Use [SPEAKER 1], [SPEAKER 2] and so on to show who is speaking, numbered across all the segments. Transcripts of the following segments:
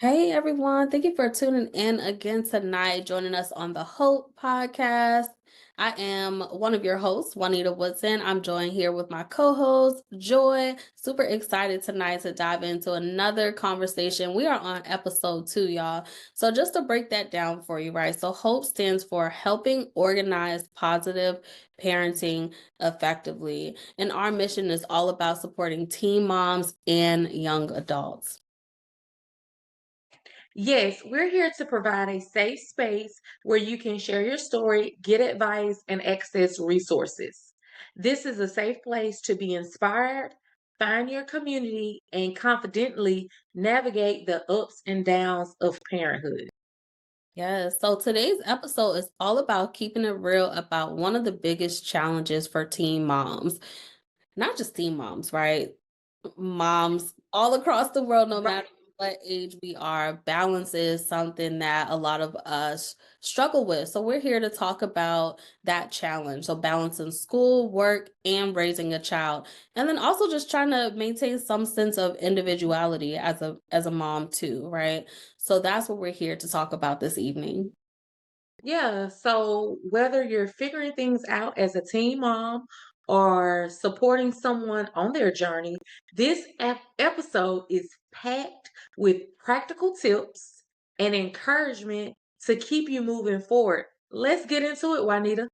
[SPEAKER 1] Hey everyone, thank you for tuning in again tonight, joining us on the Hope podcast. I am one of your hosts, Juanita Woodson. I'm joined here with my co-host, Joy. Super excited tonight to dive into another conversation. We are on episode 2, y'all. So just to break that down for you, right? So Hope stands for Helping Organize Positive Parenting Effectively. And our mission is all about supporting teen moms and young adults.
[SPEAKER 2] Yes, we're here to provide a safe space where you can share your story, get advice, and access resources. This is a safe place to be inspired, find your community, and confidently navigate the ups and downs of parenthood.
[SPEAKER 1] Yes. So today's episode is all about keeping it real about one of the biggest challenges for teen moms. Not just teen moms, right? Moms all across the world, no
[SPEAKER 2] Right.
[SPEAKER 1] matter what age we are, balance is something that a lot of us struggle with. So we're here to talk about that challenge. So balancing school, work, and raising a child. And then also just trying to maintain some sense of individuality as a mom too, right? So that's what we're here to talk about this evening.
[SPEAKER 2] Yeah, so whether you're figuring things out as a teen mom or supporting someone on their journey, this episode is packed with practical tips and encouragement to keep you moving forward. Let's get into it, Juanita.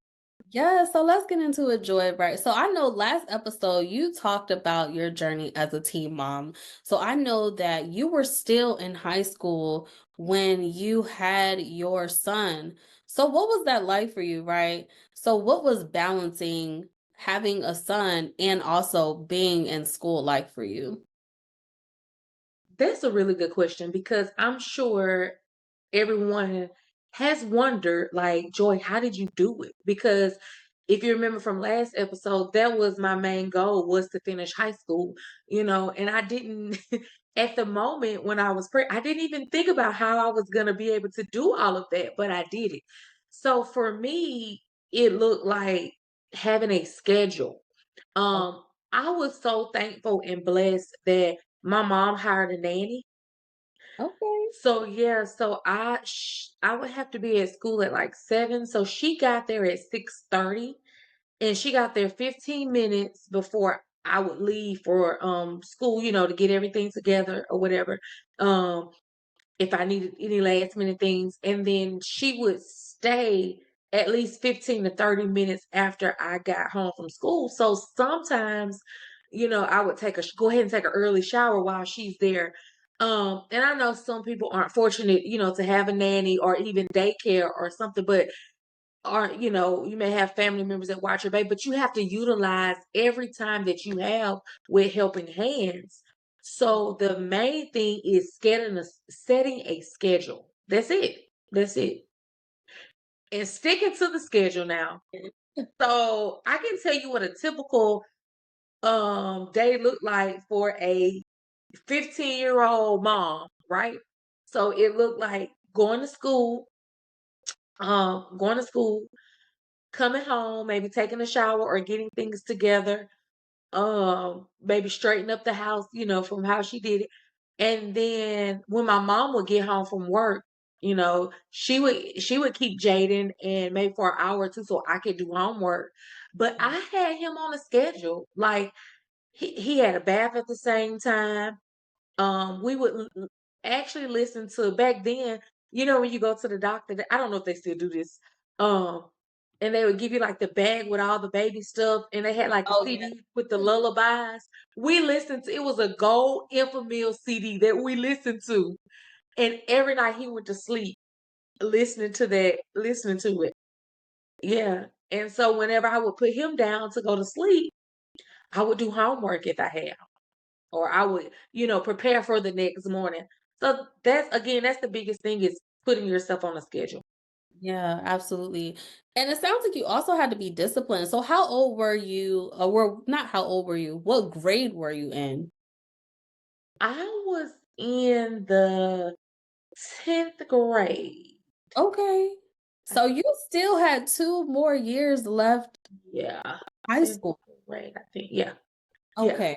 [SPEAKER 1] Yeah, so let's get into it, Joy. Right. So I know last episode you talked about your journey as a teen mom. So I know that you were still in high school when you had your son. So what was that like for you, right? So what was balancing having a son and also being in school like for you?
[SPEAKER 2] That's a really good question because I'm sure everyone has wondered, like, Joy, how did you do it? Because if you remember from last episode, that was my main goal was to finish high school, and I didn't at the moment when I was I didn't even think about how I was going to be able to do all of that, but I did it. So for me, it looked like having a schedule.
[SPEAKER 1] Oh,
[SPEAKER 2] Um, I was so thankful and blessed that my mom hired a nanny.
[SPEAKER 1] okay.
[SPEAKER 2] So yeah, so I would have to be at school at like 7. So she got there at 6:30 and she got there 15 minutes before I would leave for school, to get everything together or whatever. Um if I needed any last minute things. And then she would stay at least 15 to 30 minutes after I got home from school. So sometimes, I would go ahead and take an early shower while she's there. And I know some people aren't fortunate, to have a nanny or even daycare or something, but you may have family members that watch your baby, but you have to utilize every time that you have with helping hands. So the main thing is setting a schedule. That's it. That's it. And sticking to the schedule now. So I can tell you what a typical day looked like for a 15-year-old mom, right? So it looked like going to school, coming home, maybe taking a shower or getting things together, maybe straighten up the house, from how she did it. And then when my mom would get home from work, she would keep Jaden and maybe for an hour or two so I could do homework. But I had him on a schedule. Like he had a bath at the same time. We would actually listen to back then, when you go to the doctor, I don't know if they still do this. Um, and they would give you like the bag with all the baby stuff, and they had like a
[SPEAKER 1] Oh yeah.
[SPEAKER 2] CD with the lullabies. We listened to it was a gold Infamil CD that we listened to, and every night he went to sleep listening to it. Yeah. And so whenever I would put him down to go to sleep, I would do homework if I had or I would, prepare for the next morning. So that's the biggest thing is putting yourself on a schedule.
[SPEAKER 1] Yeah, absolutely. And it sounds like you also had to be disciplined. So how old were you? Or were not how old were you? What grade were you in?
[SPEAKER 2] I was in the 10th grade.
[SPEAKER 1] Okay.
[SPEAKER 2] I
[SPEAKER 1] So you still had 2 more years left
[SPEAKER 2] Yeah,
[SPEAKER 1] high
[SPEAKER 2] 10th
[SPEAKER 1] school.
[SPEAKER 2] grade, I think. Yeah. Yeah.
[SPEAKER 1] Okay.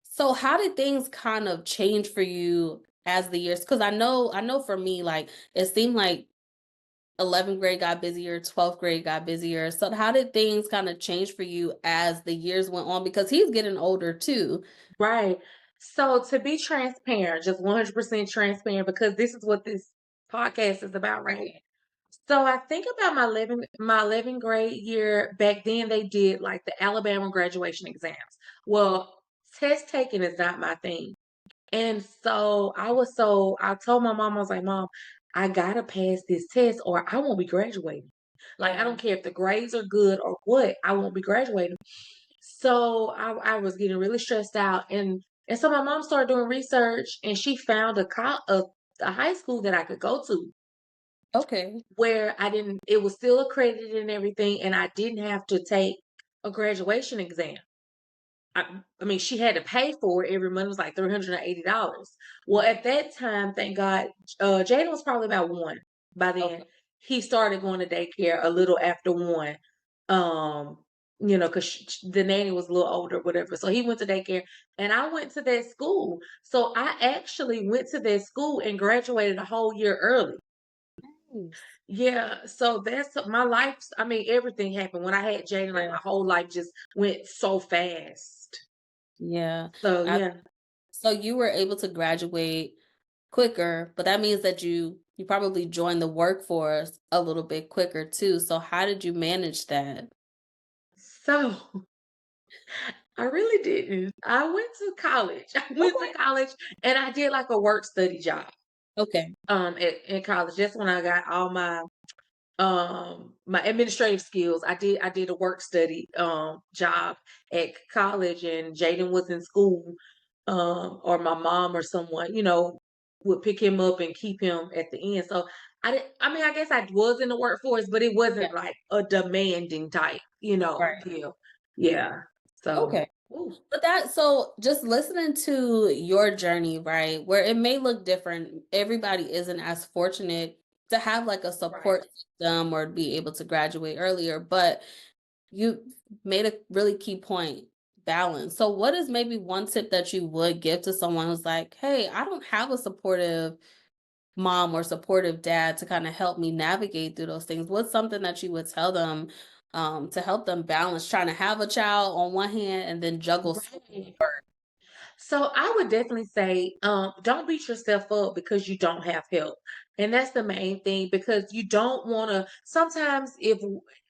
[SPEAKER 1] So how did things kind of change for you as the years, because I know for me, like, it seemed like 11th grade got busier, 12th grade got busier. So how did things kind of change for you as the years went on? Because he's getting older too.
[SPEAKER 2] Right. So to be transparent, just 100% transparent, because this is what this podcast is about, right? So I think about my 11th grade year. Back then they did like the Alabama graduation exams. Well, test taking is not my thing. And I told my mom, I was like, Mom, I gotta pass this test or I won't be graduating. Like, I
[SPEAKER 1] Yeah.
[SPEAKER 2] don't care if the grades are good or what, I won't be graduating. So I was getting really stressed out, and so my mom started doing research, and she found a high school that I could go to
[SPEAKER 1] Okay.
[SPEAKER 2] where I didn't it was still accredited and everything, and I didn't have to take a graduation exam. I mean, she had to pay for it every month. It was like $380. Well, at that time, thank God, Jaden was probably about one. By then,
[SPEAKER 1] Okay.
[SPEAKER 2] he started going to daycare a little after one. Um, because the nanny was a little older, whatever. So he went to daycare, and I went to that school. So I actually went to that school and graduated a whole year early.
[SPEAKER 1] Nice.
[SPEAKER 2] Yeah, so that's my life. I mean, everything happened when I had Jaden. Like
[SPEAKER 1] Yeah.
[SPEAKER 2] my whole life just went so fast.
[SPEAKER 1] Yeah.
[SPEAKER 2] So
[SPEAKER 1] I,
[SPEAKER 2] yeah.
[SPEAKER 1] so you were able to graduate quicker, but that means that you probably joined the workforce a little bit quicker too. So how did you manage that?
[SPEAKER 2] So I really didn't. I went to college. I went to
[SPEAKER 1] Okay.
[SPEAKER 2] college and I did like a work study job
[SPEAKER 1] Okay.
[SPEAKER 2] in college. That's when I got all my administrative skills. I did a work study job at college, and Jaden was in school, or my mom or someone, would pick him up and keep him at the end. So I mean, I guess I was in the workforce, but it
[SPEAKER 1] Yeah.
[SPEAKER 2] wasn't like a demanding type,
[SPEAKER 1] Right.
[SPEAKER 2] deal. Yeah. So
[SPEAKER 1] Okay.
[SPEAKER 2] ooh,
[SPEAKER 1] But so just listening to your journey, right, where it may look different, everybody isn't as fortunate to have like a
[SPEAKER 2] right.
[SPEAKER 1] support system or be able to graduate earlier, but you made a really key point, balance. So what is maybe one tip that you would give to someone who's like, hey, I don't have a supportive mom or supportive dad to kind of help me navigate through those things? What's something that you would tell them to help them balance trying to have a child on one hand and then juggle school?
[SPEAKER 2] Right. So I would definitely say, don't beat yourself up because you don't have help. And that's the main thing, because you don't want to sometimes if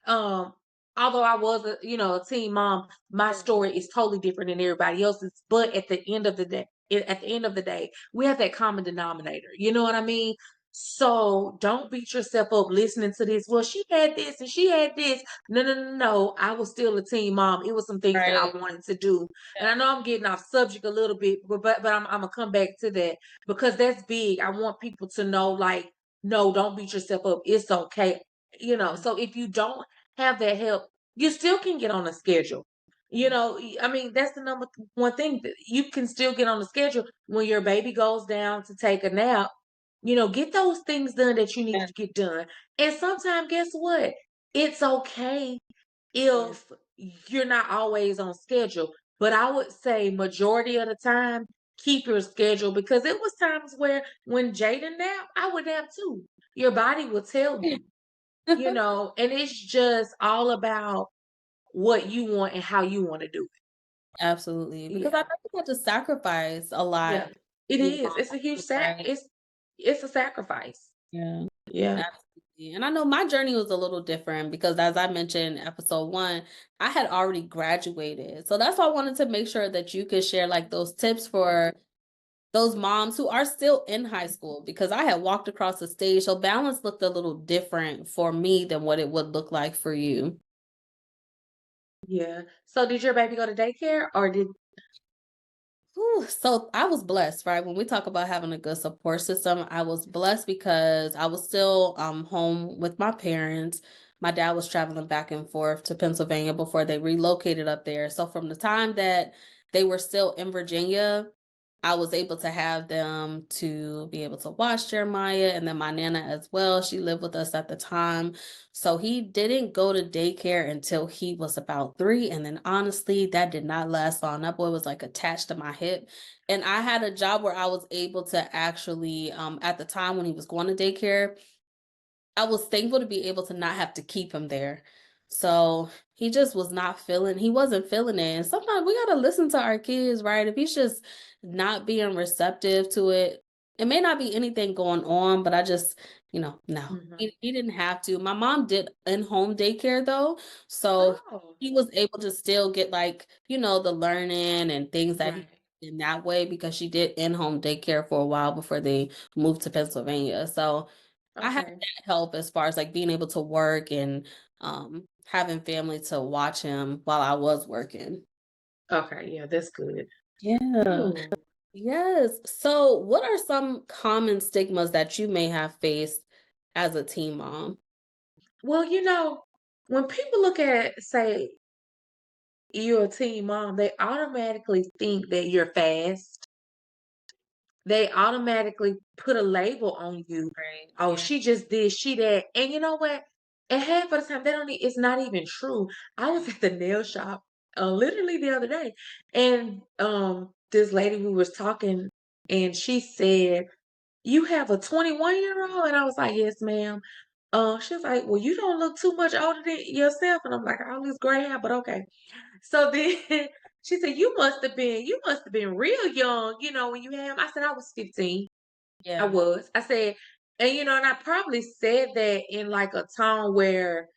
[SPEAKER 2] um although I was a teen mom, my story is totally different than everybody else's. But at the end of the day, we have that common denominator. You know what I mean? So don't beat yourself up listening to this. Well, she had this and she had this. No, no, no, no. I was still a teen mom. It was some things that I
[SPEAKER 1] Right.
[SPEAKER 2] wanted to do, and I know I'm getting off subject a little bit, but I'm gonna come back to that because that's big. I want people to know, like, no, don't beat yourself up. It's okay. So if you don't have that help, you still can get on a schedule. I mean, that's the number one thing, that you can still get on the schedule when your baby goes down to take a nap. Get those things done that you need
[SPEAKER 1] Yeah.
[SPEAKER 2] to get done. And sometimes, guess what? It's okay
[SPEAKER 1] Yeah.
[SPEAKER 2] if you're not always on schedule. But I would say majority of the time, keep your schedule, because it was times where when Jaden napped, I would nap too. Your body will tell and it's just all about what you want and how you want to do
[SPEAKER 1] Absolutely.
[SPEAKER 2] it.
[SPEAKER 1] Because I
[SPEAKER 2] Yeah.
[SPEAKER 1] think you have to sacrifice a
[SPEAKER 2] Yeah.
[SPEAKER 1] lot
[SPEAKER 2] It
[SPEAKER 1] to be a
[SPEAKER 2] is. It's a huge
[SPEAKER 1] mom, right?
[SPEAKER 2] it's a sacrifice.
[SPEAKER 1] Yeah.
[SPEAKER 2] Yeah.
[SPEAKER 1] Absolutely. And I know my journey was a little different because, as I mentioned in episode one, I had already graduated. So that's why I wanted to make sure that you could share like those tips for those moms who are still in high school, because I had walked across the stage. So balance looked a little different for me than what it would look like for you.
[SPEAKER 2] Yeah. So did your baby go to daycare or did
[SPEAKER 1] Whew, so I was blessed, right? When we talk about having a good support system, I was blessed because I was still home with my parents. My dad was traveling back and forth to Pennsylvania before they relocated up there. So from the time that they were still in Virginia, I was able to have them to be able to watch Jeremiah, and then my nana as well. She lived with us at the time. So he didn't go to daycare until he was about 3. And then honestly, that did not last long. That boy was like attached to my hip. And I had a job where I was able to actually, at the time when he was going to daycare, I was thankful to be able to not have to keep him there. So he just was not feeling, he wasn't feeling it. And sometimes we gotta listen to our kids, right? If he's just not being receptive to it, it may not be anything going on, but I just, no.
[SPEAKER 2] Mhm.
[SPEAKER 1] He didn't have to. My mom did in-home daycare though. So
[SPEAKER 2] Oh,
[SPEAKER 1] he was able to still get like, the learning and things that he
[SPEAKER 2] right.
[SPEAKER 1] in that way because she did in-home daycare for a while before they moved to Pennsylvania. So I had
[SPEAKER 2] Okay.
[SPEAKER 1] that help as far as like being able to work and having family to watch him while I was working.
[SPEAKER 2] Okay. Yeah, that's good.
[SPEAKER 1] Yeah.
[SPEAKER 2] Oh.
[SPEAKER 1] Yes. So, what are some common stigmas that you may have faced as a teen mom?
[SPEAKER 2] Well, when people look at, say, you're a teen mom, they automatically think that you're fast. They automatically put a label on you.
[SPEAKER 1] Right.
[SPEAKER 2] Oh,
[SPEAKER 1] Yeah.
[SPEAKER 2] she just did, she that. And you know what? And half of the time, they don't. It's not even true. I was at the nail shop literally the other day, and this lady we was talking, and she said, "You have a 21-year-old?" And I was like, "Yes, ma'am." She was like, "Well, you don't look too much older than yourself." And I'm like, "All this gray hair, but okay." So then she said, "You must have been real young, when you had him." I said, "I was 15." I
[SPEAKER 1] Yeah.
[SPEAKER 2] was. I said, and I probably said that in like a tone where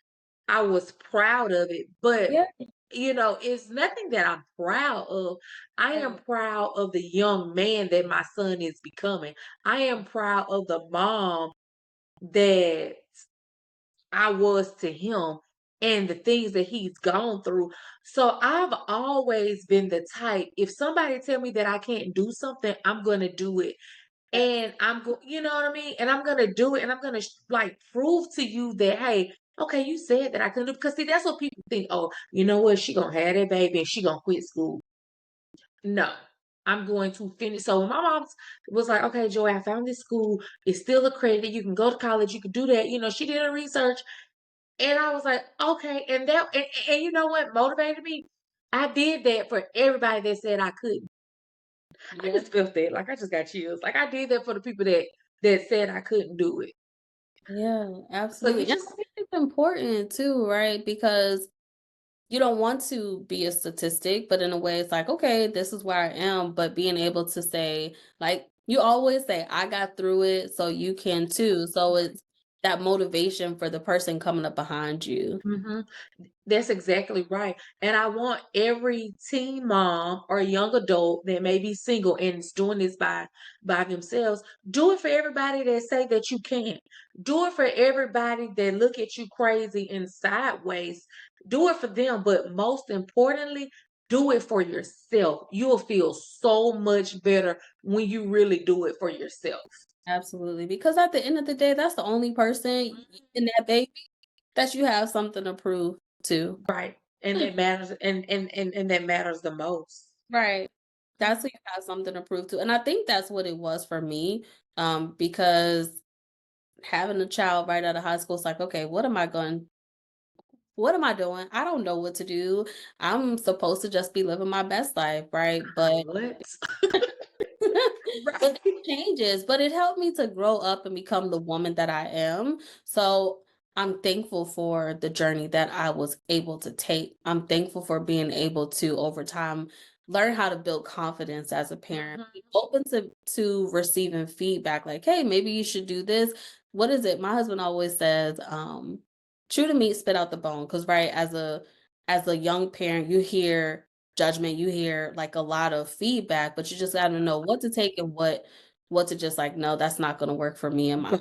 [SPEAKER 2] I was proud of it, but
[SPEAKER 1] Yeah.
[SPEAKER 2] it's nothing that I'm proud of. I am
[SPEAKER 1] Right.
[SPEAKER 2] proud of the young man that my son is becoming. I am proud of the mom that I was to him and the things that he's gone through. So I've always been the type, if somebody tell me that I can't do something, I'm going to do it.
[SPEAKER 1] Yes.
[SPEAKER 2] And you know what I mean? And I'm going to do it and I'm going to like prove to you that, hey, okay, you said that I couldn't do, because see, that's what people think. Oh, you know what? She going to have that baby and she going to quit school. No. I'm going to finish. So when my mom was like, okay, Joy, I found this school. It's still accredited. You can go to college. You can do that. She did her research. And I was like, okay. And you know what motivated me? I did that for everybody that said I couldn't. I
[SPEAKER 1] Yeah.
[SPEAKER 2] just felt that. Like I just got chills. Like I did that for the people that said I couldn't do it.
[SPEAKER 1] Yeah,
[SPEAKER 2] So
[SPEAKER 1] absolutely.
[SPEAKER 2] you
[SPEAKER 1] And
[SPEAKER 2] just
[SPEAKER 1] I think it's important too, right? Because you don't want to be a statistic, but in a way it's like, okay, this is where I am. But being able to say, like you always say, I got through it, so you can too. So it's that motivation for the person coming up behind you.
[SPEAKER 2] Mhm. That's exactly right. And I want every teen mom or young adult that may be single and is doing this by themselves, do it for everybody that say that you can't. Do it for everybody that look at you crazy and sideways. Do it for them, but most importantly, do it for yourself. You'll feel so much better when you really do it for yourself.
[SPEAKER 1] Absolutely. Because at the end of the day, that's the only person in that baby that you have something to prove to.
[SPEAKER 2] Right. And that matters and that matters the most.
[SPEAKER 1] Right. That's who you have something to prove to. And I think that's what it was for me. Because having a child right out of high school, it's like, okay, what am I doing? I don't know what to do. I'm supposed to just be living my best life, right? But
[SPEAKER 2] What?
[SPEAKER 1] but that
[SPEAKER 2] Right.
[SPEAKER 1] changes, but it helped me to grow up and become the woman that I am. So I'm thankful for the journey that I was able to take. I'm thankful for being able to, over time, learn how to build confidence as a parent. Be
[SPEAKER 2] Mhm.
[SPEAKER 1] open to receiving feedback, like, hey, maybe you should do this. What is it? My husband always says, chew the meat, spit out the bone. Because right, as a young parent, you hear judgment, you hear like a lot of feedback, but you just got to know what to take and what to just like, no, that's not going to work for me and my.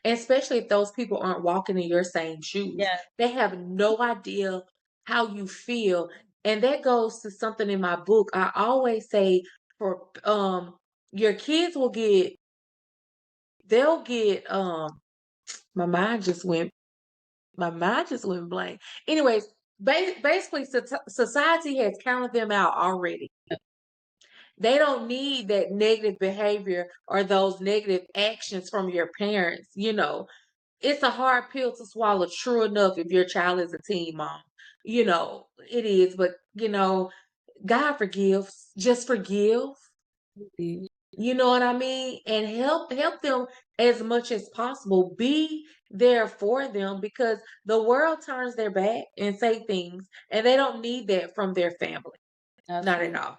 [SPEAKER 2] Especially if those people aren't walking in your same shoes.
[SPEAKER 1] Yeah.
[SPEAKER 2] They have no idea how you feel. And that goes to something in my book. I always say for your kids they'll get my mind just went blank. Anyways, basically society has counted them out already. They don't need that negative behavior or those negative actions from your parents. It's a hard pill to swallow, true enough, if your child is a teen mom. It is, but God forgives. Just forgive.
[SPEAKER 1] Mhm.
[SPEAKER 2] You know what I mean? And help them as much as possible. Be there for them because the world turns their back and say things, and they don't need that from their family. Not at
[SPEAKER 1] Absolutely.
[SPEAKER 2] all.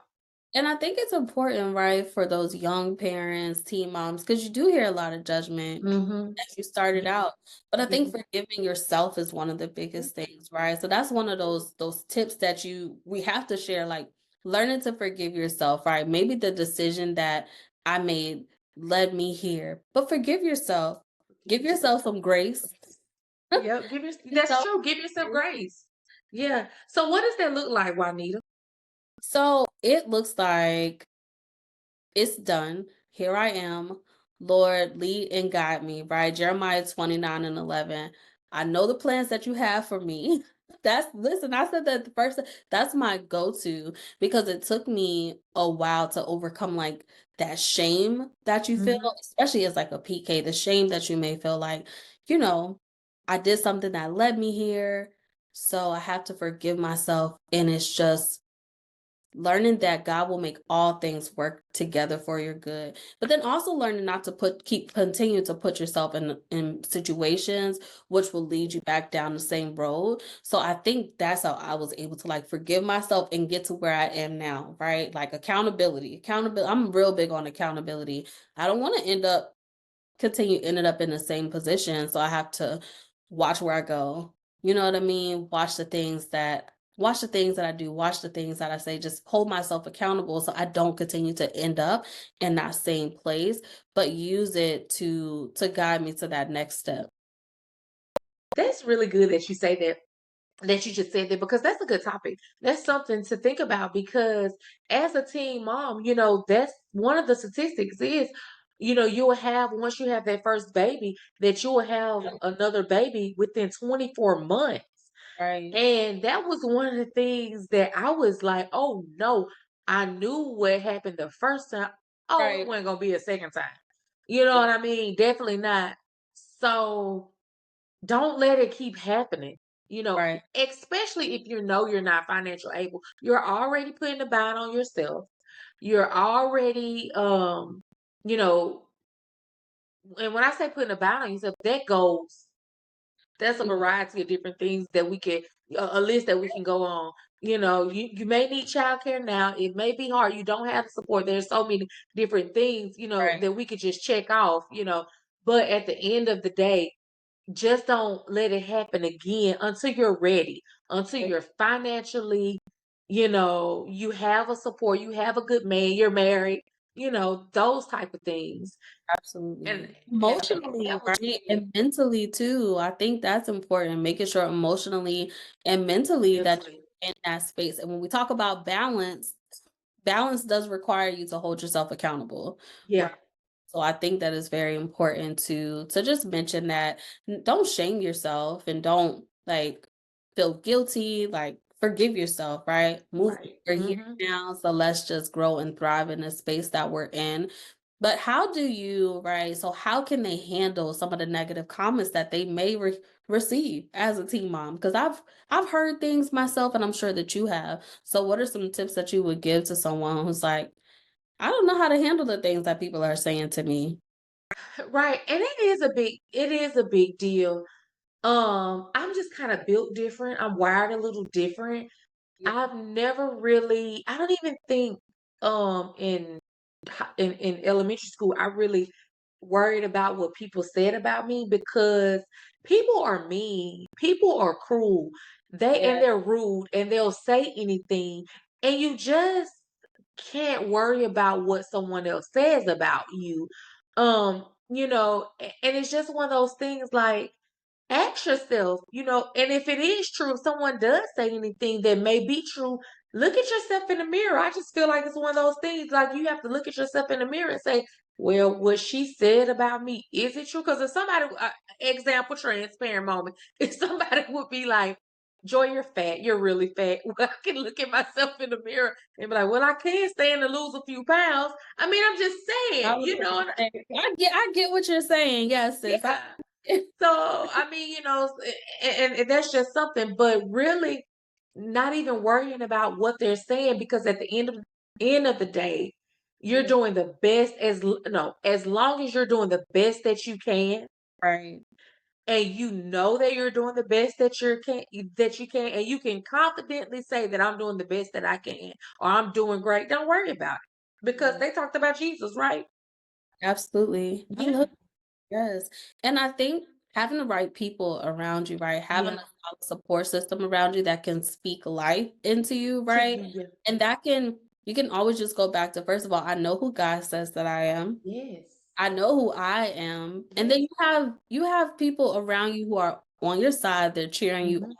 [SPEAKER 1] And I think it's important, right, for those young parents, teen moms, because you do hear a lot of judgment
[SPEAKER 2] Mm-hmm.
[SPEAKER 1] as you started
[SPEAKER 2] Yeah.
[SPEAKER 1] out. But I think
[SPEAKER 2] Yeah.
[SPEAKER 1] forgiving yourself is one of the biggest things, right? So that's one of those tips that we have to share, like learning to forgive yourself, right? Maybe the decision that I made led me here, but forgive yourself.
[SPEAKER 2] Give
[SPEAKER 1] Give
[SPEAKER 2] yourself
[SPEAKER 1] yourself some grace.
[SPEAKER 2] Yep, that's
[SPEAKER 1] Yourself
[SPEAKER 2] true. Give yourself
[SPEAKER 1] grace.
[SPEAKER 2] grace. Yeah. So what does that look like, Juanita?
[SPEAKER 1] So it looks like it's done. Here I am. Lord, lead and guide me, right? Jeremiah 29:11. I know the plans that you have for me. Listen, I said that the first, that's my go-to because it took me a while to overcome like that shame that you feel,
[SPEAKER 2] Hmm.
[SPEAKER 1] especially as like a PK, the shame that you may feel like, you know, I did something that led me here. So I have to forgive myself. And it's just learning that God will make all things work together for your good. But then also learning not to continue to put yourself in situations which will lead you back down the same road. So I think that's how I was able to like forgive myself and get to where I am now, right? Like accountability. Accountability. I'm real big on accountability. I don't want to ended up in the same position. So I have to watch where I go. You know what I mean? Watch the things that I do, watch the things that I say, just hold myself accountable so I don't continue to end up in that same place, but use it to guide me to that next step.
[SPEAKER 2] That's really good that you say that you just said that because that's a good topic. That's something to think about because as a teen mom, that's one of the statistics is, you'll have once you have that first baby, that you will have another baby within 24 months.
[SPEAKER 1] Right.
[SPEAKER 2] And that was one of the things that I was like, oh no, I knew what happened the first time. Oh, it
[SPEAKER 1] Right.
[SPEAKER 2] wasn't gonna be a second time. You know
[SPEAKER 1] Yeah.
[SPEAKER 2] what I mean? Definitely not. So don't let it keep happening.
[SPEAKER 1] Right.
[SPEAKER 2] Especially if you know you're not financial able. You're already putting a bound on yourself. You're already you know, and when I say putting a bound on yourself, that's a
[SPEAKER 1] Mhm.
[SPEAKER 2] variety of different things that we can a list that we can go on. You may need childcare now. It may be hard. You don't have the support. There's so many different things,
[SPEAKER 1] Right.
[SPEAKER 2] that we could just check off. But at the end of the day, just don't let it happen again until you're ready, until
[SPEAKER 1] Right.
[SPEAKER 2] you're financially, you have a support, you have a good man, you're married, those type of things. And
[SPEAKER 1] Absolutely.
[SPEAKER 2] that
[SPEAKER 1] Emotionally,
[SPEAKER 2] was
[SPEAKER 1] right? And mentally too. I think that's important, making sure emotionally and mentally that
[SPEAKER 2] mentally.
[SPEAKER 1] you're in that space. And when we talk about balance, balance does require you to hold yourself accountable, right?
[SPEAKER 2] Yeah,
[SPEAKER 1] So I think that is very important to just mention that don't shame yourself and don't like feel guilty, like forgive yourself, right? Move
[SPEAKER 2] right.
[SPEAKER 1] we're here
[SPEAKER 2] Hmm.
[SPEAKER 1] now, so let's just grow and thrive in the space that we're in. But how do you, right? So how can they handle some of the negative comments that they may receive as a teen mom? Because I've heard things myself, and I'm sure that you have. So what are some tips that you would give to someone who's like, I don't know how to handle the things that people are saying to me.
[SPEAKER 2] Right. And it is a big deal. I'm just kind of built different. I'm wired a little different.
[SPEAKER 1] Yeah.
[SPEAKER 2] I don't even think in elementary school I really worried about what people said about me because people are mean, people are cruel.
[SPEAKER 1] Yeah.
[SPEAKER 2] They're rude and they'll say anything and you just can't worry about what someone else says about you. And it's just one of those things like ask yourself, and if it is true, if someone does say anything that may be true, look at yourself in the mirror. I just feel like it's one of those things like you have to look at yourself in the mirror and say, well, what she said about me, is it true? Because if somebody, example, transparent moment, if somebody would be like, Joy, you're fat. You're really fat. Well, I can look at myself in the mirror and be like, well, I can stand to lose a few pounds. I mean, I'm just
[SPEAKER 1] I
[SPEAKER 2] saying,
[SPEAKER 1] was
[SPEAKER 2] you know,
[SPEAKER 1] gonna say, I get what you're saying. Yes, sis.
[SPEAKER 2] yeah. So, I mean, and that's just something, but really not even worrying about what they're saying because at the end of the day, you're
[SPEAKER 1] Yeah,
[SPEAKER 2] doing the best no, as long as you're doing the best that you can
[SPEAKER 1] right.
[SPEAKER 2] and you know that you're doing the best that you can and you can confidently say that I'm doing the best that I can or I'm doing great. Don't worry about it because
[SPEAKER 1] Yeah,
[SPEAKER 2] they talked about Jesus, right?
[SPEAKER 1] absolutely. I
[SPEAKER 2] Yeah.
[SPEAKER 1] love yes. And I think having the right people around you, right? Having a
[SPEAKER 2] Yeah.
[SPEAKER 1] solid support system around you that can speak life into you,
[SPEAKER 2] To
[SPEAKER 1] right?
[SPEAKER 2] you. Yeah.
[SPEAKER 1] And that can you can always just go back to first of all, I know who God says that I am.
[SPEAKER 2] Yes.
[SPEAKER 1] I know who I am. And then
[SPEAKER 2] Yes.
[SPEAKER 1] you have people around you who are on your side, they're cheering you.
[SPEAKER 2] Hmm.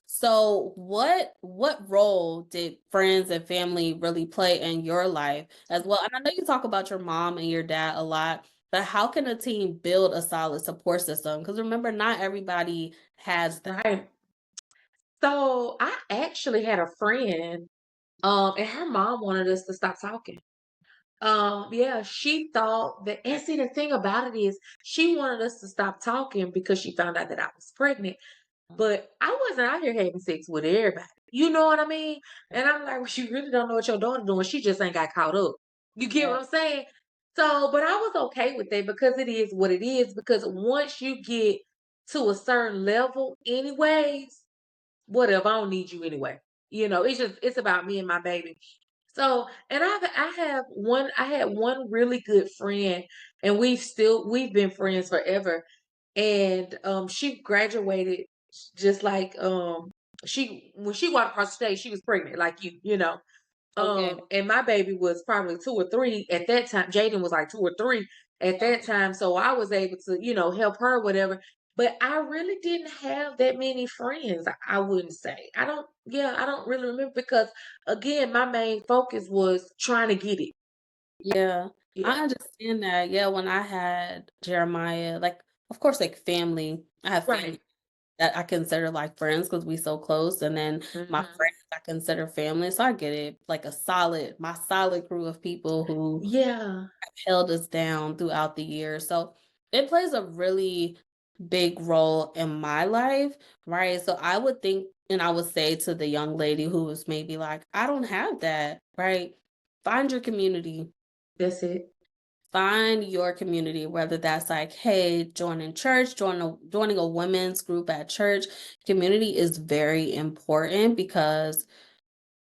[SPEAKER 1] So what role did friends and family really play in your life as well? And I know you talk about your mom and your dad a lot, but how can a team build a solid support system? Because remember, not everybody has that.
[SPEAKER 2] Right. So I actually had a friend, and her mom wanted us to stop talking. Yeah, she thought that, and see, the thing about it is, she wanted us to stop talking because she found out that I was pregnant. But I wasn't out here having sex with everybody. You know what I mean? And I'm like, well, you really don't know what your daughter doing. She just ain't got caught up. You get
[SPEAKER 1] Yeah.
[SPEAKER 2] what I'm saying? So, but I was okay with that because it is what it is. Because once you get to a certain level, anyways, whatever, I don't need you anyway. It's about me and my baby. So, and I had one really good friend, and we've been friends forever. And she graduated just like she when she walked across the stage, she was pregnant, like you know.
[SPEAKER 1] Okay.
[SPEAKER 2] And my baby was probably 2 or 3 at that time. Jaden was like 2 or 3 at that
[SPEAKER 1] Okay.
[SPEAKER 2] time. So I was able to, help her, whatever. But I really didn't have that many friends, I wouldn't say. I don't really remember because again, my main focus was trying to get it.
[SPEAKER 1] Yeah.
[SPEAKER 2] Yeah.
[SPEAKER 1] I understand that. Yeah, when I had Jeremiah, like of course, like family, I have
[SPEAKER 2] Right.
[SPEAKER 1] family that I consider like friends because we so close, and then my
[SPEAKER 2] Hmm.
[SPEAKER 1] friends I consider family. So I get it, like my solid crew of people who
[SPEAKER 2] Yeah.
[SPEAKER 1] held us down throughout the year. So it plays a really big role in my life, right? So I would think, and I would say to the young lady who was maybe like, I don't have that, right? Find your community.
[SPEAKER 2] That's it.
[SPEAKER 1] Find your community, whether that's like, hey, joining church, joining a women's group at church. Community is very important because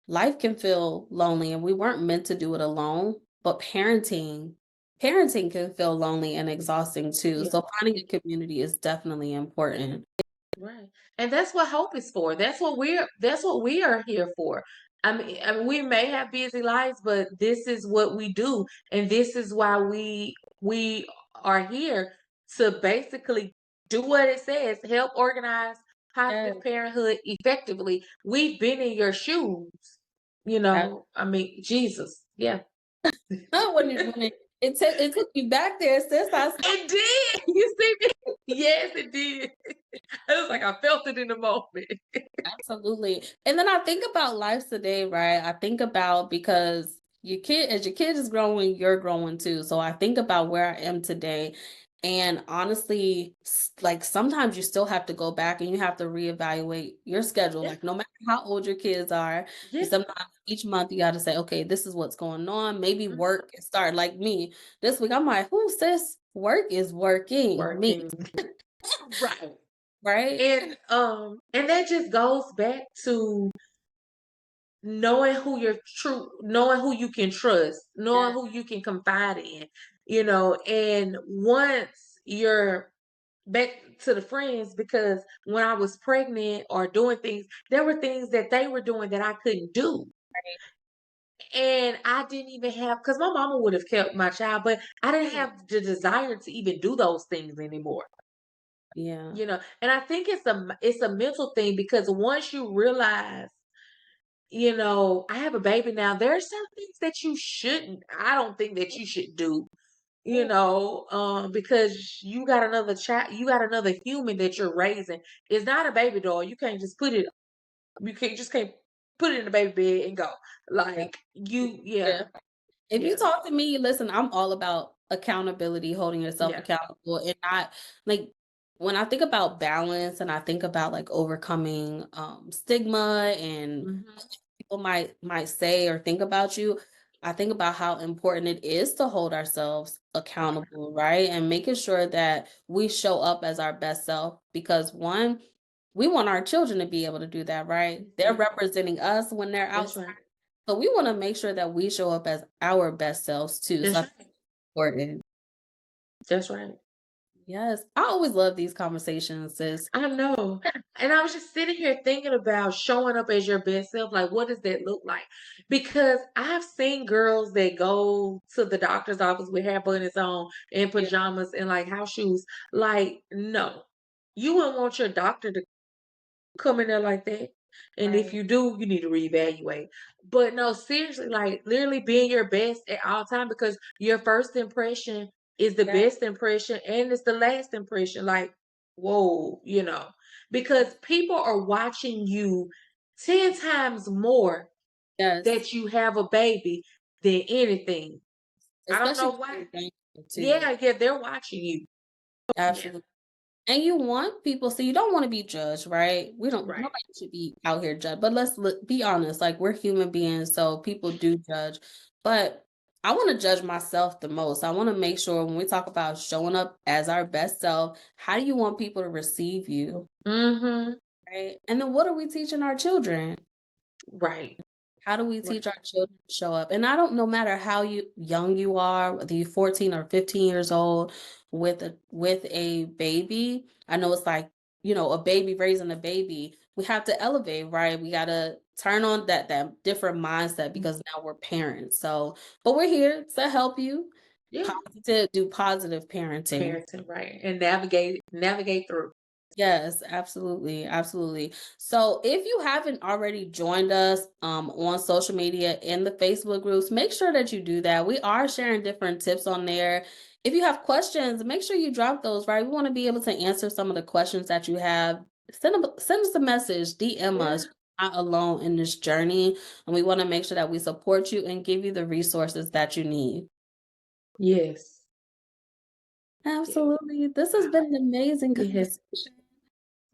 [SPEAKER 1] life can feel lonely and we weren't meant to do it alone, but parenting can feel lonely and exhausting too.
[SPEAKER 2] Yeah.
[SPEAKER 1] So finding a community is definitely important.
[SPEAKER 2] Right. And that's what hope is for. That's what we are here for. I mean, we may have busy lives, but this is what we do. And this is why we are here to basically do what it says, help organize
[SPEAKER 1] Yeah.
[SPEAKER 2] positive parenthood effectively. We've been in your shoes, I mean, Jesus. Yeah.
[SPEAKER 1] It took you back there, sis.
[SPEAKER 2] It did. You see me? Yes, it did. It was like I felt it in the moment.
[SPEAKER 1] Absolutely. And then I think about life today, right? I think about because as your kid is growing, you're growing too. So I think about where I am today. And honestly, like sometimes you still have to go back and you have to reevaluate your schedule.
[SPEAKER 2] Yeah.
[SPEAKER 1] Like no matter how old your kids are, you
[SPEAKER 2] Yeah.
[SPEAKER 1] sometimes each month you got to say, okay, this is what's going on. Maybe
[SPEAKER 2] Mhm.
[SPEAKER 1] work can start like me this week. I'm like, who says work is working me,
[SPEAKER 2] Working. Right.
[SPEAKER 1] right?
[SPEAKER 2] And that just goes back to knowing who you can trust, knowing
[SPEAKER 1] Yeah.
[SPEAKER 2] who you can confide in, and once you're back to the friends, because when I was pregnant or doing things, there were things that they were doing that I couldn't do. And I didn't even have, because my mama would have kept my child, but I didn't have the desire to even do those things anymore.
[SPEAKER 1] Yeah.
[SPEAKER 2] And I think it's a mental thing because once you realize, I have a baby now, there are some things that I don't think that you should do, because you got another child, you got another human that you're raising. It's not a baby doll. You can't just put it You can't put it in the baby bed and go.
[SPEAKER 1] Yeah.
[SPEAKER 2] Like, you
[SPEAKER 1] Yeah.
[SPEAKER 2] yeah,
[SPEAKER 1] If you
[SPEAKER 2] yeah,
[SPEAKER 1] talk to me, listen, I'm all about accountability, holding yourself
[SPEAKER 2] yeah.
[SPEAKER 1] accountable and not like when I think about balance and I think about like overcoming stigma and
[SPEAKER 2] Mhm.
[SPEAKER 1] people might say or think about you, I think about how important it is to hold ourselves
[SPEAKER 2] Right.
[SPEAKER 1] accountable, right? And making sure that we show up as our best self because one, we want our children to be able to do that, right? They're
[SPEAKER 2] Mhm.
[SPEAKER 1] representing us when they're
[SPEAKER 2] That's
[SPEAKER 1] outside.
[SPEAKER 2] right.
[SPEAKER 1] So we want to make sure that we show up as our best selves too. So
[SPEAKER 2] That's
[SPEAKER 1] that's
[SPEAKER 2] right.
[SPEAKER 1] important.
[SPEAKER 2] That's right.
[SPEAKER 1] Yes. I always love these conversations, sis.
[SPEAKER 2] I know. And I was just sitting here thinking about showing up as your best self. Like, what does that look like? Because I've seen girls that go to the doctor's office with hair buttons on and
[SPEAKER 1] Yeah,
[SPEAKER 2] pajamas and like house shoes. Like, no, you wouldn't want your doctor to come in there like that. And if
[SPEAKER 1] right.
[SPEAKER 2] you do, you need to reevaluate. But no, seriously, like literally being your best at all time because your first impression is the
[SPEAKER 1] Yeah,
[SPEAKER 2] best impression and it's the last impression. Like, whoa, because people are watching you 10 times more
[SPEAKER 1] yes.
[SPEAKER 2] that you have a baby than anything. I don't know
[SPEAKER 1] Especially
[SPEAKER 2] why.
[SPEAKER 1] when you're younger too.
[SPEAKER 2] Yeah, yeah, they're watching you. Yeah,
[SPEAKER 1] Absolutely. And you want people, so you don't want to be judged, right? We don't,
[SPEAKER 2] right.
[SPEAKER 1] nobody should be out here judged. But be honest, like we're human beings, so people do judge. But I want to judge myself the most. I want to make sure when we talk about showing up as our best self, how do you want people to receive you,
[SPEAKER 2] Mm-hmm.
[SPEAKER 1] right? And then what are we teaching our children?
[SPEAKER 2] Right.
[SPEAKER 1] How do we
[SPEAKER 2] Right.
[SPEAKER 1] teach our children to show up? And I don't no matter how young you are, whether you're 14 or 15 years old with a baby, I know it's like, a baby raising a baby. We have to elevate, right? We gotta turn on that different mindset because now we're parents. So, but we're here to help you
[SPEAKER 2] Yeah.
[SPEAKER 1] do positive parenting.
[SPEAKER 2] Parenting, right, and navigate through.
[SPEAKER 1] Yes, absolutely, absolutely. So if you haven't already joined us on social media in the Facebook groups, make sure that you do that. We are sharing different tips on there. If you have questions, make sure you drop those, right? We want to be able to answer some of the questions that you have. Send us a message, DM
[SPEAKER 2] Yeah.
[SPEAKER 1] us. You're not alone in this journey, and we want to make sure that we support you and give you the resources that you need.
[SPEAKER 2] Yes. Yeah.
[SPEAKER 1] Absolutely. This has
[SPEAKER 2] Wow.
[SPEAKER 1] been an amazing
[SPEAKER 2] It has
[SPEAKER 1] conversation.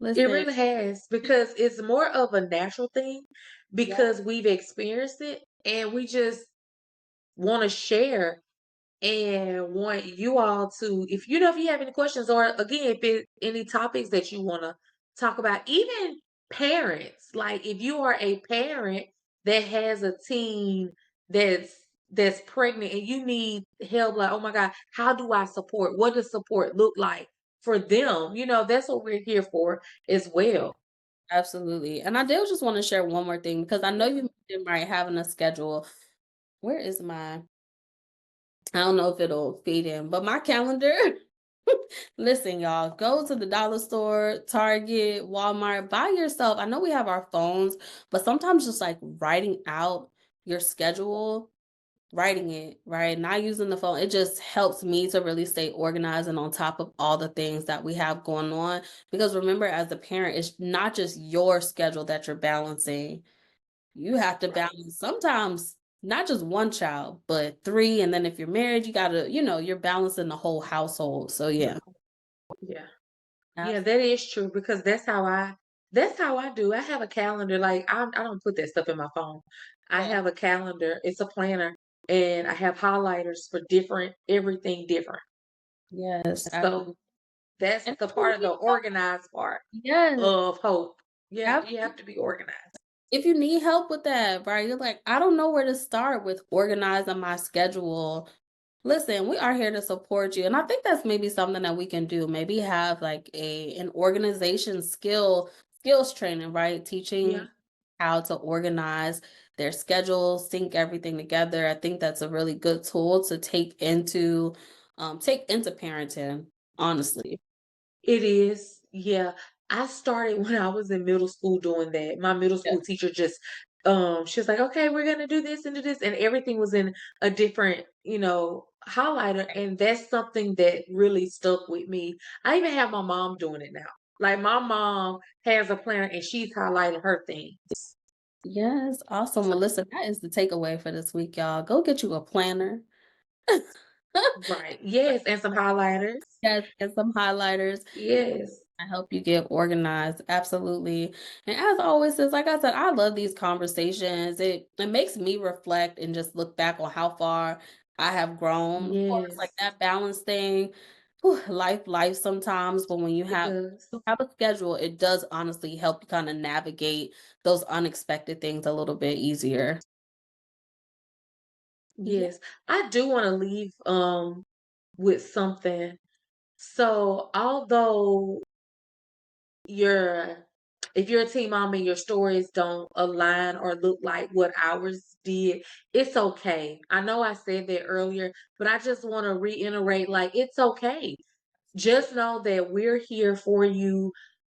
[SPEAKER 2] it
[SPEAKER 1] Listen,
[SPEAKER 2] really has because it's more of a natural thing
[SPEAKER 1] yeah,
[SPEAKER 2] because we've experienced it and we just wanna share and want you all to if you have any questions or again if it any topics that you want to talk about even parents like if you are a parent that has a teen that's pregnant and you need help like oh my god how do I support what does support look like for them that's what we're here for as well.
[SPEAKER 1] absolutely. And I do just want to share one more thing because I know
[SPEAKER 2] Yeah.
[SPEAKER 1] you mentioned, right, having a schedule. Where is my, I don't know if it'll feed in, but my calendar. Listen, y'all, go to the dollar store, Target, Walmart, buy yourself. I know we have our phones, but sometimes just like writing out your schedule, writing it, right? Not using the phone. It just helps me to really stay organized and on top of all the things that we have going on. Because remember, as a parent, it's not just your schedule that you're balancing. You have to
[SPEAKER 2] Right.
[SPEAKER 1] balance sometimes not just one child, but three. And then if you're married, you gotta, you're balancing the whole household. So
[SPEAKER 2] The-
[SPEAKER 1] yeah.
[SPEAKER 2] yeah. Yeah,
[SPEAKER 1] Absolutely.
[SPEAKER 2] that is true because that's how I do. I have a calendar. Like I don't put that stuff in my phone. I
[SPEAKER 1] Yeah.
[SPEAKER 2] have a calendar. It's a planner, and I have highlighters for different everything different.
[SPEAKER 1] Yes.
[SPEAKER 2] So
[SPEAKER 1] Absolutely.
[SPEAKER 2] that's
[SPEAKER 1] And
[SPEAKER 2] the part of the organized part
[SPEAKER 1] yes.
[SPEAKER 2] of hope. Yeah, you have
[SPEAKER 1] Absolutely.
[SPEAKER 2] to be organized.
[SPEAKER 1] If you need help with that, right? You're like, I don't know where to start with organizing my schedule. Listen, we are here to support you. And I think that's maybe something that we can do. Maybe have like an organization skills training, right?
[SPEAKER 2] Yeah,
[SPEAKER 1] Teaching how to organize their schedule, sync everything together. I think that's a really good tool to take into parenting, honestly.
[SPEAKER 2] it is. Yeah, I started when I was in middle school doing that. My middle
[SPEAKER 1] Yeah.
[SPEAKER 2] school teacher just she was like, "Okay, we're gonna do this and do this," and everything was in a different, highlighter, and that's something that really stuck with me. I even have my mom doing it now. Like my mom has a planner and she's highlighting her things.
[SPEAKER 1] Yes, awesome.
[SPEAKER 2] So,
[SPEAKER 1] Well, listen, that is the takeaway for this week, y'all. Go get you a planner.
[SPEAKER 2] right. Yes, and some highlighters.
[SPEAKER 1] Yes, and some highlighters.
[SPEAKER 2] Yes.
[SPEAKER 1] I help you get organized. Absolutely. And as always, is like I said, I love these conversations. It makes me reflect and just look back on how far I have grown. Of course, like
[SPEAKER 2] Yes.
[SPEAKER 1] that balance thing, whew, life sometimes, but when
[SPEAKER 2] It does.
[SPEAKER 1] you have a schedule, it does honestly help you kind of navigate those unexpected things a little bit easier. Yeah.
[SPEAKER 2] Yes. I do want to leave with something. So although your if you're a teen mom and your stories don't align or look like what ours did, it's okay. I know I said that earlier, but I just want to reiterate like it's okay. Just know that we're here for you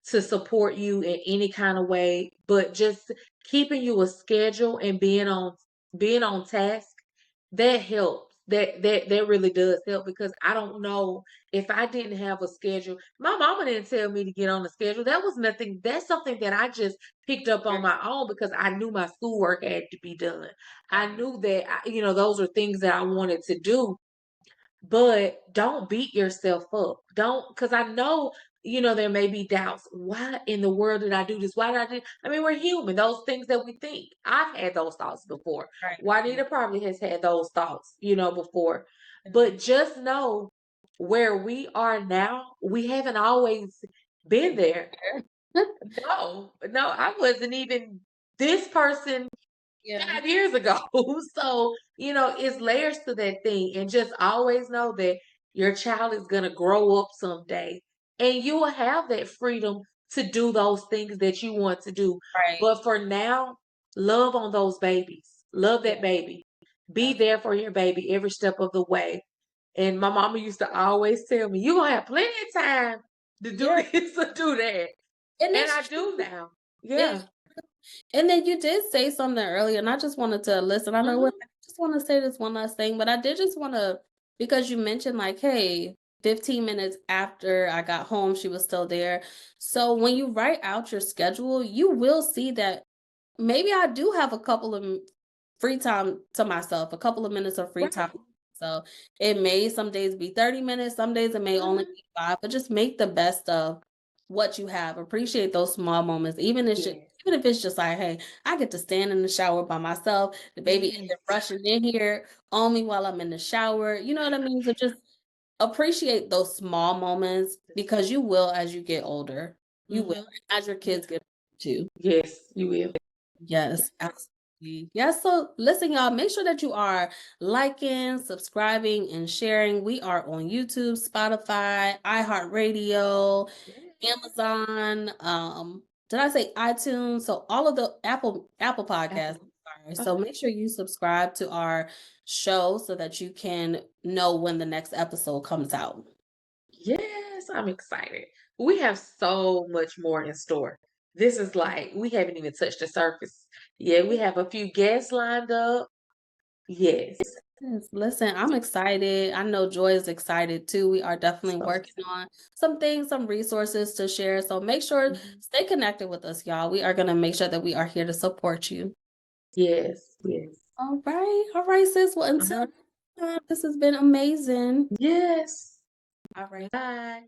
[SPEAKER 2] to support you in any kind of way, but just keeping you a schedule and being on task, that helps. That really does help because I don't know if I didn't have a schedule. My mama didn't tell me to get on the schedule. That was nothing. That's something that I just picked up on my own because I knew my schoolwork had to be done. I knew that those are things that I wanted to do, but don't beat yourself up. Don't, because I know, there may be doubts. Why in the world did I do this? Why did I do? I mean, we're human. Those things that we think. I've had those thoughts before.
[SPEAKER 1] Right.
[SPEAKER 2] Juanita probably has had those thoughts, before. But
[SPEAKER 1] Right.
[SPEAKER 2] just know where we are now, we haven't always been there. No, no, I wasn't even this person
[SPEAKER 1] Yeah.
[SPEAKER 2] 5 years ago. So, it's layers to that thing. And just always know that your child is going to grow up someday and you will have that freedom to do those things that you want to do.
[SPEAKER 1] Right.
[SPEAKER 2] But for now, love on those babies. Love
[SPEAKER 1] Yeah.
[SPEAKER 2] that baby. Be there for your baby every step of the way. And my mama used to always tell me, you're going to have plenty of time to do
[SPEAKER 1] Yeah.
[SPEAKER 2] this or do that.
[SPEAKER 1] And
[SPEAKER 2] And I
[SPEAKER 1] it's
[SPEAKER 2] do
[SPEAKER 1] true.
[SPEAKER 2] now.
[SPEAKER 1] It's
[SPEAKER 2] Yeah.
[SPEAKER 1] And then you did say something earlier, and I just wanted to listen. I know what
[SPEAKER 2] Hmm.
[SPEAKER 1] I just want to say this one last thing, but I did just want to because you mentioned like, hey, 15 minutes after I got home, she was still there. So when you write out your schedule, you will see that maybe I do have a couple of free time to myself, a couple of minutes of free time.
[SPEAKER 2] Right.
[SPEAKER 1] So it may some days be 30 minutes, some days it may only
[SPEAKER 2] Hmm.
[SPEAKER 1] be 5, but just make the best of what you have. Appreciate those small moments,
[SPEAKER 2] Yes.
[SPEAKER 1] even if it's just like, hey, I get to stand in the shower by myself. The baby isn't
[SPEAKER 2] Yes.
[SPEAKER 1] rushing in here on me while I'm in the shower. You know what I mean? So just appreciate those small moments because you will as you get older. You will,
[SPEAKER 2] Mhm.
[SPEAKER 1] as your
[SPEAKER 2] Yeah.
[SPEAKER 1] kids get older too.
[SPEAKER 2] Yes, you will.
[SPEAKER 1] Yes, absolutely. Yes, so listen, y'all, make sure that you are liking, subscribing, and sharing. We are on YouTube, Spotify, iHeartRadio,
[SPEAKER 2] Yes.
[SPEAKER 1] Amazon, did I say iTunes? So all of the Apple Podcasts.
[SPEAKER 2] Apple.
[SPEAKER 1] Sorry. So
[SPEAKER 2] Okay.
[SPEAKER 1] make sure you subscribe to our show so that you can know when the next episode comes out.
[SPEAKER 2] Yes, I'm excited. We have so much more in store. This is like we haven't even touched the surface. Yeah, we have a few guests lined up. Yes.
[SPEAKER 1] Yes, listen, I'm excited. I know Joy is excited too. We are definitely
[SPEAKER 2] So
[SPEAKER 1] working on some things, some resources to share. So make sure
[SPEAKER 2] mhm.
[SPEAKER 1] stay connected with us, y'all. We are going to make sure that we are here to support you.
[SPEAKER 2] Yes, yes.
[SPEAKER 1] All right. All right, sis. Well,
[SPEAKER 2] All
[SPEAKER 1] until
[SPEAKER 2] right.
[SPEAKER 1] next time, this has been amazing.
[SPEAKER 2] Yes.
[SPEAKER 1] All right.
[SPEAKER 2] Bye.